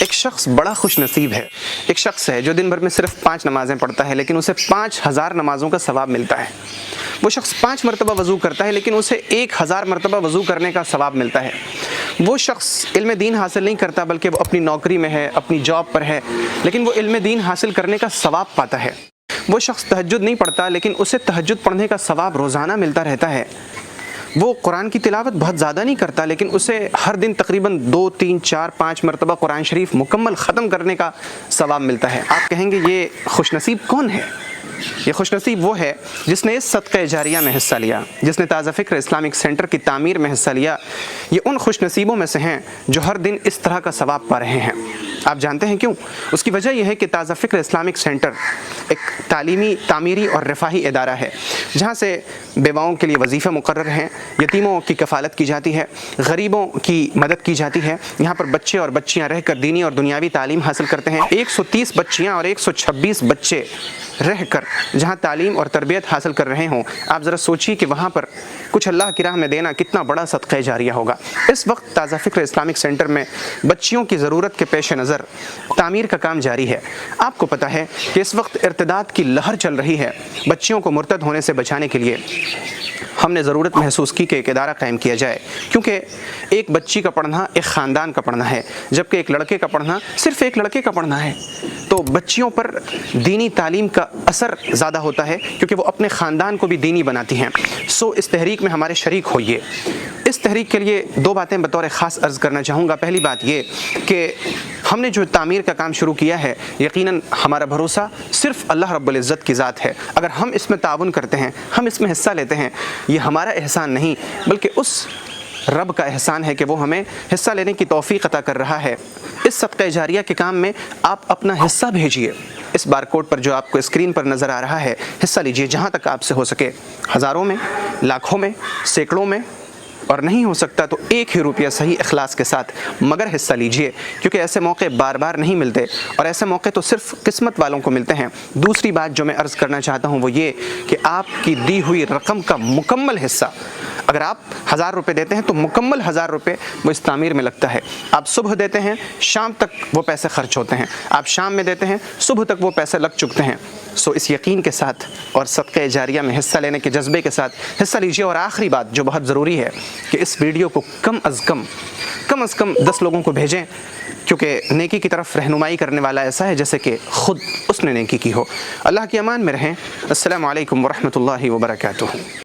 ایک شخص بڑا خوش نصیب ہے، ایک شخص ہے جو دن بھر میں صرف 5 نمازیں پڑھتا ہے لیکن اسے 5000 نمازوں کا ثواب ملتا ہے۔ وہ شخص 5 مرتبہ وضو کرتا ہے لیکن اسے 1000 مرتبہ وضو کرنے کا ثواب ملتا ہے۔ وہ شخص علم دین حاصل نہیں کرتا بلکہ وہ اپنی نوکری میں ہے، اپنی جاب پر ہے، لیکن وہ علم دین حاصل کرنے کا ثواب پاتا ہے۔ وہ شخص تہجد نہیں پڑھتا لیکن اسے تہجد پڑھنے کا ثواب روزانہ ملتا رہتا ہے۔ وہ قرآن کی تلاوت بہت زیادہ نہیں کرتا لیکن اسے ہر دن تقریباً 2، 3، 4، 5 مرتبہ قرآن شریف مکمل ختم کرنے کا ثواب ملتا ہے۔ آپ کہیں گے یہ خوش نصیب کون ہے؟ یہ خوش نصیب وہ ہے جس نے اس صدقہ جاریہ میں حصہ لیا، جس نے تازہ فکر اسلامک سینٹر کی تعمیر میں حصہ لیا۔ یہ ان خوش نصیبوں میں سے ہیں جو ہر دن اس طرح کا ثواب پا رہے ہیں۔ آپ جانتے ہیں کیوں؟ اس کی وجہ یہ ہے کہ تازہ فکر اسلامک سینٹر ایک تعلیمی، تعمیری اور رفاہی ادارہ ہے جہاں سے بیواؤں کے لیے وظیفے مقرر ہیں، یتیموں کی کفالت کی جاتی ہے، غریبوں کی مدد کی جاتی ہے۔ یہاں پر بچے اور بچیاں رہ کر دینی اور دنیاوی تعلیم حاصل کرتے ہیں۔ 130 بچیاں اور 126 بچے رہ کر جہاں تعلیم اور تربیت حاصل کر رہے ہوں، آپ ذرا سوچیے کہ وہاں پر کچھ اللہ کی راہ میں دینا کتنا بڑا صدقہ جاریہ ہوگا۔ اس وقت تازہ فکر اسلامک سینٹر میں بچیوں کی ضرورت کے پیش نظر تعمیر کا کام جاری ہے۔ آپ کو پتہ ہے کہ اس وقت ارتداد کی لہر چل رہی ہے۔ بچیوں کو مرتد ہونے سے بچانے کے لیے ہم نے ضرورت محسوس کی کہ ایک ادارہ قائم کیا جائے، کیونکہ ایک بچی کا پڑھنا ایک خاندان کا پڑھنا ہے، جبکہ ایک لڑکے کا پڑھنا صرف ایک لڑکے کا پڑھنا ہے۔ تو بچیوں پر دینی تعلیم کا اثر زیادہ ہوتا ہے کیونکہ وہ اپنے خاندان کو بھی دینی بناتی ہیں۔ اس تحریک میں ہمارے شریک ہوئیے۔ اس تحریک کے لیے 2 باتیں بطور خاص عرض کرنا چاہوں گا۔ پہلی بات یہ کہ ہم نے جو تعمیر کا کام شروع کیا ہے، یقیناً ہمارا بھروسہ صرف اللہ رب العزت کی ذات ہے۔ اگر ہم اس میں تعاون کرتے ہیں، ہم اس میں حصہ لیتے ہیں، یہ ہمارا احسان نہیں بلکہ اس رب کا احسان ہے کہ وہ ہمیں حصہ لینے کی توفیق عطا کر رہا ہے۔ اس صدقہ جاریہ کے کام میں آپ اپنا حصہ بھیجیے۔ اس بار کوڈ پر جو آپ کو اسکرین پر نظر آ رہا ہے، حصہ لیجیے جہاں تک آپ سے ہو سکے، ہزاروں میں، لاکھوں میں، سینکڑوں میں، اور نہیں ہو سکتا تو 1 ہی روپیہ صحیح اخلاص کے ساتھ مگر حصہ لیجئے، کیونکہ ایسے موقع بار بار نہیں ملتے اور ایسے موقع تو صرف قسمت والوں کو ملتے ہیں۔ دوسری بات جو میں عرض کرنا چاہتا ہوں وہ یہ کہ آپ کی دی ہوئی رقم کا مکمل حصہ، اگر آپ 1000 روپے دیتے ہیں تو مکمل 1000 روپے وہ اس تعمیر میں لگتا ہے۔ آپ صبح دیتے ہیں، شام تک وہ پیسے خرچ ہوتے ہیں، آپ شام میں دیتے ہیں، صبح تک وہ پیسے لگ چکتے ہیں۔ اس یقین کے ساتھ اور صدقہ جاریہ میں حصہ لینے کے جذبے کے ساتھ حصہ لیجیے۔ اور آخری بات جو بہت ضروری ہے کہ اس ویڈیو کو کم از کم 10 لوگوں کو بھیجیں، کیونکہ نیکی کی طرف رہنمائی کرنے والا ایسا ہے جیسے کہ خود اس نے نیکی کی ہو۔ اللہ کی امان میں رہیں۔ السلام علیکم ورحمۃ اللہ وبرکاتہ۔